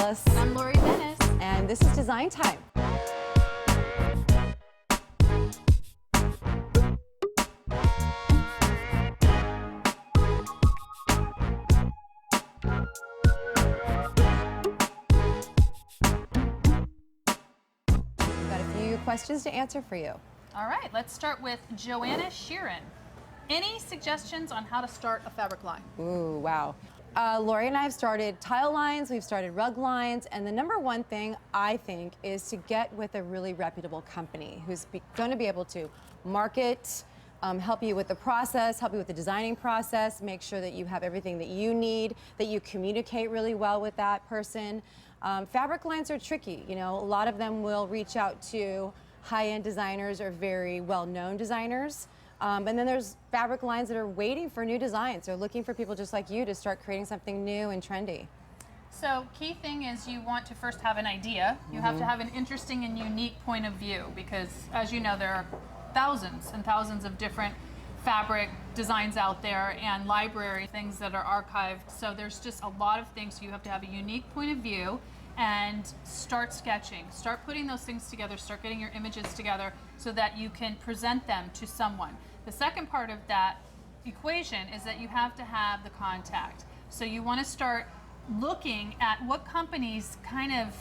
Alice. And I'm Lori Dennis. And this is Design Time. We've got a few questions to answer for you. All right, let's start with Joanna Sheeran. Any suggestions on how to start a fabric line? Ooh, wow. Lori and I have started tile lines, we've started rug lines, and the number one thing I think is to get with a really reputable company who's going to be able to market, help you with the process, help you with the designing process, make sure that you have everything that you need, that you communicate really well with that person. Fabric lines are tricky. You know, a lot of them will reach out to high-end designers or very well-known designers. And then there's fabric lines that are waiting for new designs. They're looking for people just like you to start creating something new and trendy. So key thing is you want to first have an idea. You have to have an interesting and unique point of view because, as you know, there are thousands and thousands of different fabric designs out there and library things that are archived. So there's just a lot of things. So you have to have a unique point of view and start sketching. Start putting those things together, start getting your images together so that you can present them to someone. The second part of that equation is that you have to have the contact. So you want to start looking at what companies kind of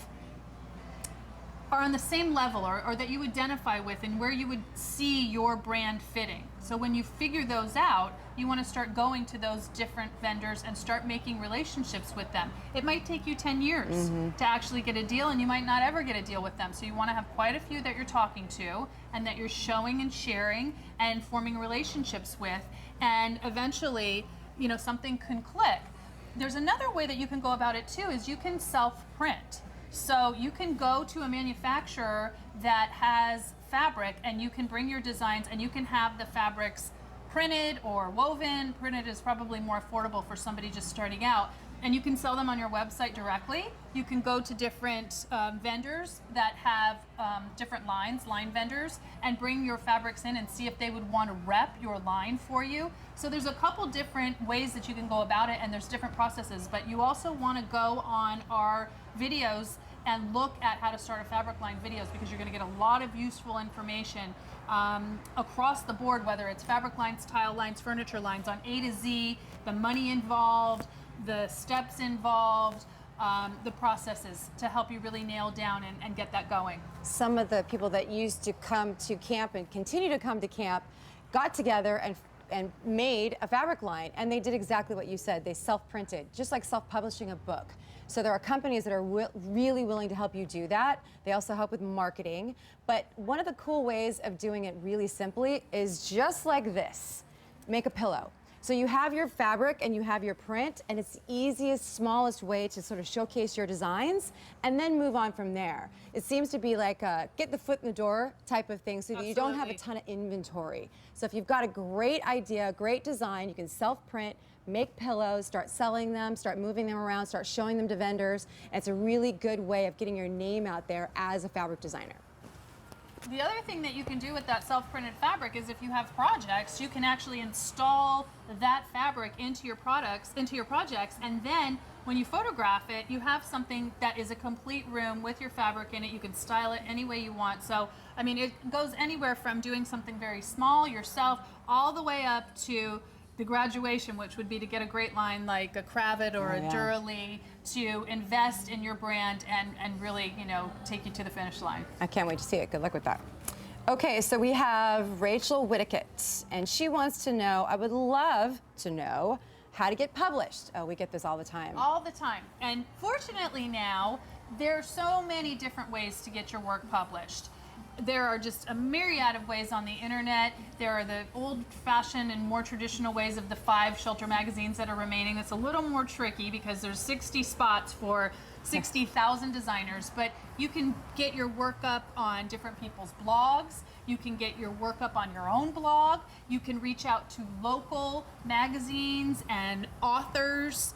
are on the same level or that you identify with and where you would see your brand fitting. So when you figure those out, you want to start going to those different vendors and start making relationships with them. It might take you 10 years to actually get a deal, and you might not ever get a deal with them. So you want to have quite a few that you're talking to and that you're showing and sharing and forming relationships with, and eventually, you know, something can click. There's another way that you can go about it too, is you can self-print. So you can go to a manufacturer that has fabric and you can bring your designs and you can have the fabrics printed or woven. Printed is probably more affordable for somebody just starting out. And you can sell them on your website directly. You can go to different vendors that have different lines, line vendors, and bring your fabrics in and see if they would want to rep your line for you. So there's a couple different ways that you can go about it, and there's different processes. But you also want to go on our videos and look at how to start a fabric line videos, because you're going to get a lot of useful information across the board, whether it's fabric lines, tile lines, furniture lines, on A to Z, the money involved, the steps involved, the processes to help you really nail down and get that going. Some of the people that used to come to camp and continue to come to camp got together and made a fabric line, and they did exactly what you said. They self-printed, just like self-publishing a book. So there are companies that are really willing to help you do that. They also help with marketing. But one of the cool ways of doing it really simply is just like this. Make a pillow. So you have your fabric and you have your print, and it's the easiest, smallest way to sort of showcase your designs and then move on from there. It seems to be like a get the foot in the door type of thing, so that you don't have a ton of inventory. So if you've got a great idea, great design, you can self-print, make pillows, start selling them, start moving them around, start showing them to vendors. And it's a really good way of getting your name out there as a fabric designer. The other thing that you can do with that self-printed fabric is if you have projects, you can actually install that fabric into your products, into your projects, and then when you photograph it, you have something that is a complete room with your fabric in it. You can style it any way you want. So, I mean, it goes anywhere from doing something very small yourself all the way up to the graduation, which would be to get a great line like a Cravat or a Dura-Lee to invest in your brand and really, you know, take you to the finish line. I can't wait to see it. Good luck with that. Okay, so we have Rachel Whittaket, and she wants to know, I would love to know, how to get published. Oh, we get this all the time. All the time. And fortunately now, there are so many different ways to get your work published. There are just a myriad of ways on the internet. There are the old-fashioned and more traditional ways of the 5 shelter magazines that are remaining. That's a little more tricky because there's 60 spots for 60,000 designers, but you can get your work up on different people's blogs. You can get your work up on your own blog. You can reach out to local magazines and authors.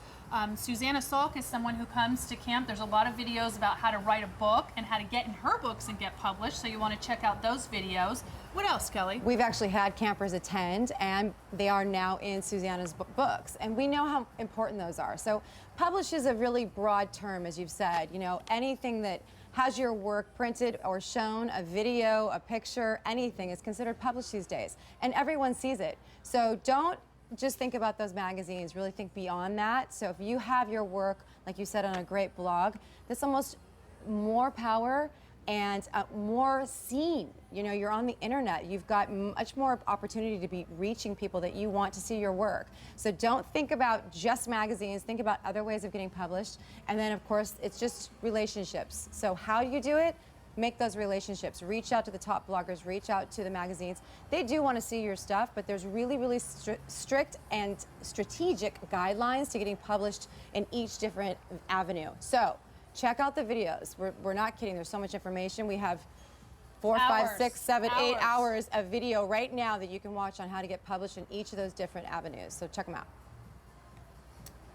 Susanna Salk is someone who comes to camp. There's a lot of videos about how to write a book and how to get in her books and get published, so you want to check out those videos. What else, Kelly? We've actually had campers attend, and they are now in Susanna's books, and we know how important those are. So publish is a really broad term, as you've said. You know, anything that has your work printed or shown, a video, a picture, anything is considered published these days, and everyone sees it. So don't just think about those magazines, really think beyond that. So if you have your work, like you said, on a great blog, that's almost more power and more seen. You know, you're on the internet. You've got much more opportunity to be reaching people that you want to see your work. So don't think about just magazines. Think about other ways of getting published. And then, of course, it's just relationships. So how do you do it? Make those relationships. Reach out to the top bloggers. Reach out to the magazines. They do want to see your stuff, but there's really, really strict and strategic guidelines to getting published in each different avenue. So check out the videos. We're not kidding. There's so much information. We have 4, 5, 6, 7, 8 hours of video right now that you can watch on how to get published in each of those different avenues. So check them out.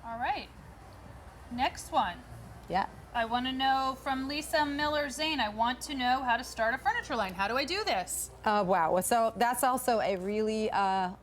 All right. Next one. Yeah. I want to know from Lisa Miller Zane. I want to know how to start a furniture line. How do I do this? Wow. So that's also a really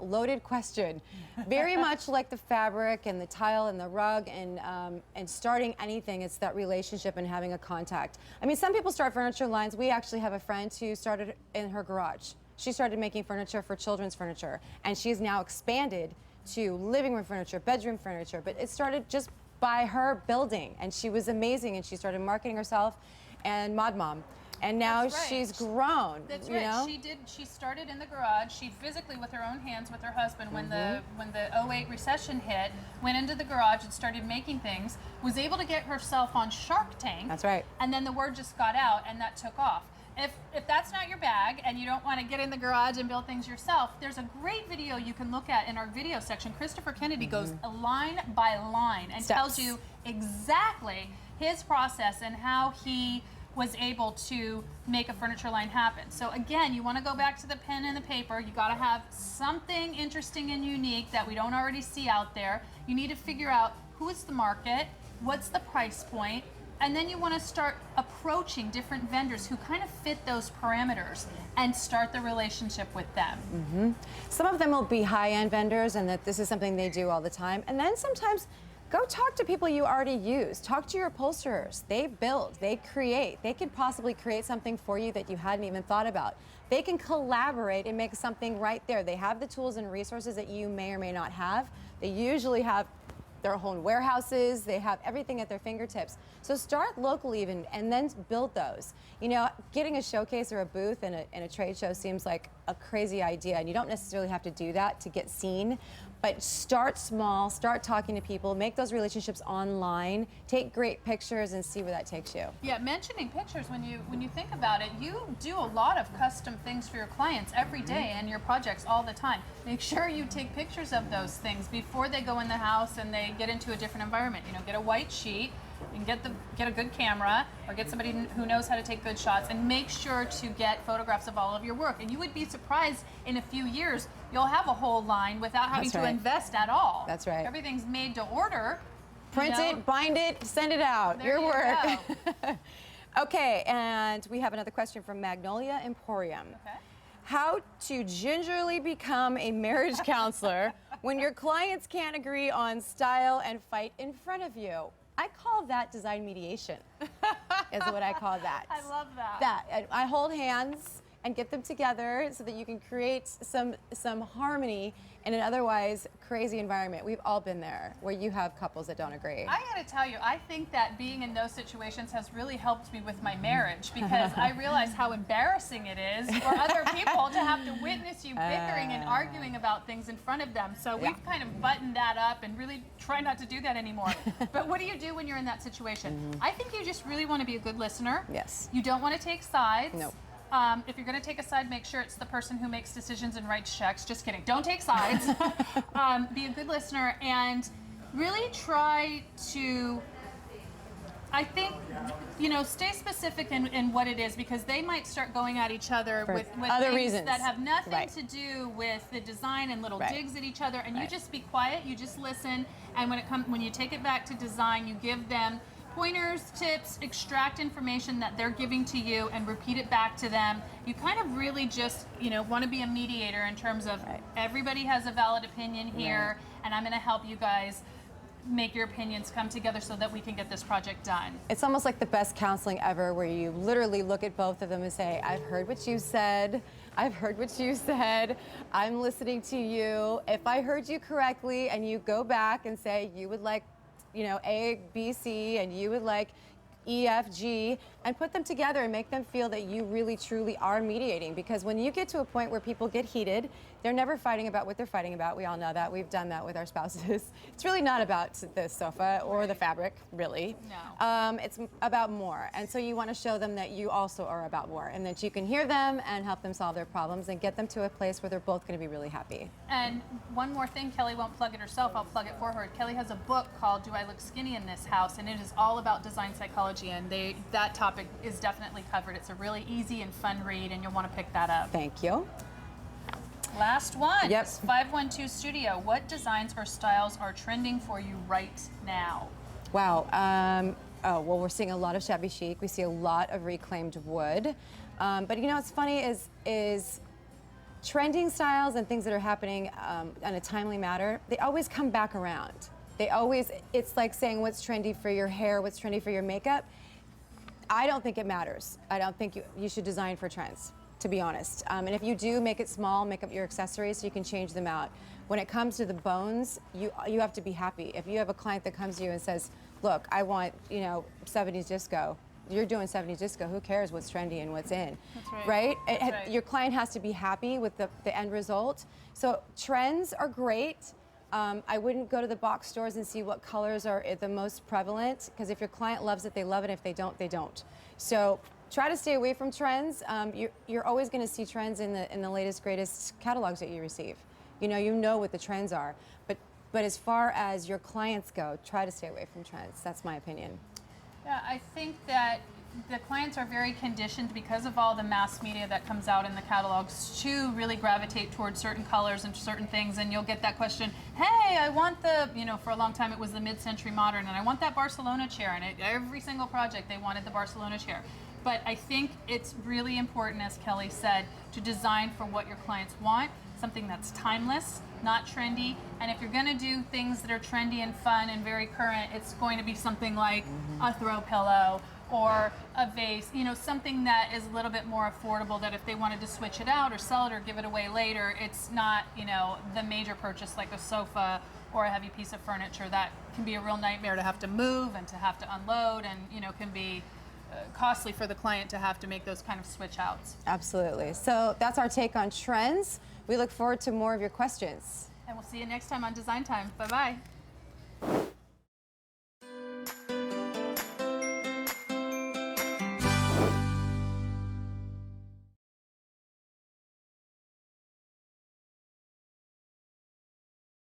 loaded question. Very much like the fabric and the tile and the rug and starting anything, it's that relationship and having a contact. I mean, some people start furniture lines. We actually have a friend who started in her garage. She started making furniture for children's furniture, and she's now expanded to living room furniture, bedroom furniture. But it started just by her building, and she was amazing, and she started marketing herself and Mod Mom. And now That's right. she's grown. That's you right. know? She started in the garage. She physically, with her own hands, with her husband, when the '08 recession hit, went into the garage and started making things. Was able to get herself on Shark Tank. That's right. And then the word just got out, and that took off. If that's not your bag and you don't want to get in the garage and build things yourself, there's a great video you can look at in our video section. Christopher Kennedy goes line by line and tells you exactly his process and how he was able to make a furniture line happen. So again, you want to go back to the pen and the paper. You got to have something interesting and unique that we don't already see out there. You need to figure out who is the market, what's the price point, and then you want to start approaching different vendors who kind of fit those parameters and start the relationship with them. Some of them will be high-end vendors, and that this is something they do all the time. And then sometimes go talk to people you already use. Talk to your upholsterers. They build, they create. They could possibly create something for you that you hadn't even thought about. They can collaborate and make something right there. They have the tools and resources that you may or may not have. They usually have their own warehouses. They have everything at their fingertips. So start locally even, and then build those. You know, getting a showcase or a booth in a trade show seems like a crazy idea, and you don't necessarily have to do that to get seen. But start small, start talking to people, make those relationships online, take great pictures, and see where that takes you. Yeah, mentioning pictures, when you think about it, you do a lot of custom things for your clients every day and your projects all the time. Make sure you take pictures of those things before they go in the house and they get into a different environment. You know, get a white sheet and get a good camera, or get somebody who knows how to take good shots, and make sure to get photographs of all of your work. And you would be surprised, in a few years you'll have a whole line without having to invest at all. That's right. Everything's made to order. Print it, bind it, send it out. There your you work. go. Okay, and we have another question from Magnolia Emporium. Okay. How to gingerly become a marriage counselor when your clients can't agree on style and fight in front of you. I call that design mediation, is what I call that. I love that. I hold hands and get them together so that you can create some harmony in an otherwise crazy environment. We've all been there, where you have couples that don't agree. I gotta tell you, I think that being in those situations has really helped me with my marriage, because I realize how embarrassing it is for other people to have to witness you bickering and arguing about things in front of them. So we've kind of buttoned that up and really try not to do that anymore. But what do you do when you're in that situation? I think you just really want to be a good listener. Yes. You don't want to take sides. Nope. If you're going to take a side, make sure it's the person who makes decisions and writes checks. Just kidding. Don't take sides. Be a good listener and really try to, I think, you know, stay specific in what it is, because they might start going at each other with other things reasons that have nothing Right. to do with the design and little Right. digs at each other. And you Right. just be quiet. You just listen. And when you take it back to design, you give them pointers, tips, extract information that they're giving to you and repeat it back to them. You kind of really just, want to be a mediator in terms of everybody has a valid opinion here, and I'm going to help you guys make your opinions come together so that we can get this project done. It's almost like the best counseling ever, where you literally look at both of them and say, I've heard what you said. I've heard what you said. I'm listening to you. If I heard you correctly and you go back and say you would like, A, B, C, and you would like E, F, G, and put them together and make them feel that you really, truly are mediating. Because when you get to a point where people get heated, they're never fighting about what they're fighting about. We all know that. We've done that with our spouses. It's really not about the sofa or the fabric, really. No. It's about more. And so you want to show them that you also are about more, and that you can hear them and help them solve their problems and get them to a place where they're both going to be really happy. And one more thing, Kelly won't plug it herself, I'll plug it for her. Kelly has a book called Do I Look Skinny in This House? And it is all about design psychology, and that topic is definitely covered. It's a really easy and fun read, and you'll want to pick that up. Thank you. Last one. Yep. 512 Studio. What designs or styles are trending for you right now? Wow. Well, we're seeing a lot of shabby chic. We see a lot of reclaimed wood. But what's funny is trending styles and things that are happening in a timely manner, they always come back around. It's like saying what's trendy for your hair, what's trendy for your makeup. I don't think it matters. I don't think you should design for trends, to be honest. And if you do, make it small, make up your accessories so you can change them out. When it comes to the bones, you have to be happy. If you have a client that comes to you and says, look, I want, 70s disco, you're doing 70s disco, who cares what's trendy and what's in? That's right. Right? That's right. Your client has to be happy with the end result. So trends are great. I wouldn't go to the box stores and see what colors are the most prevalent, because if your client loves it, they love it. If they don't, they don't. So try to stay away from trends. You're always going to see trends in the latest, greatest catalogs that you receive. You know what the trends are. But as far as your clients go, try to stay away from trends. That's my opinion. Yeah, I think that the clients are very conditioned because of all the mass media that comes out in the catalogs to really gravitate towards certain colors and certain things. And you'll get that question, hey, I want for a long time it was the mid-century modern, and I want that Barcelona chair. And every single project they wanted the Barcelona chair. But I think it's really important, as Kelly said, to design for what your clients want, something that's timeless, not trendy. And if you're going to do things that are trendy and fun and very current, it's going to be something like a throw pillow or a vase, something that is a little bit more affordable, that if they wanted to switch it out or sell it or give it away later, it's not, the major purchase like a sofa or a heavy piece of furniture that can be a real nightmare to have to move and to have to unload, and, can be costly for the client to have to make those kind of switch outs. Absolutely. So that's our take on trends. We look forward to more of your questions. And we'll see you next time on Design Time. Bye-bye.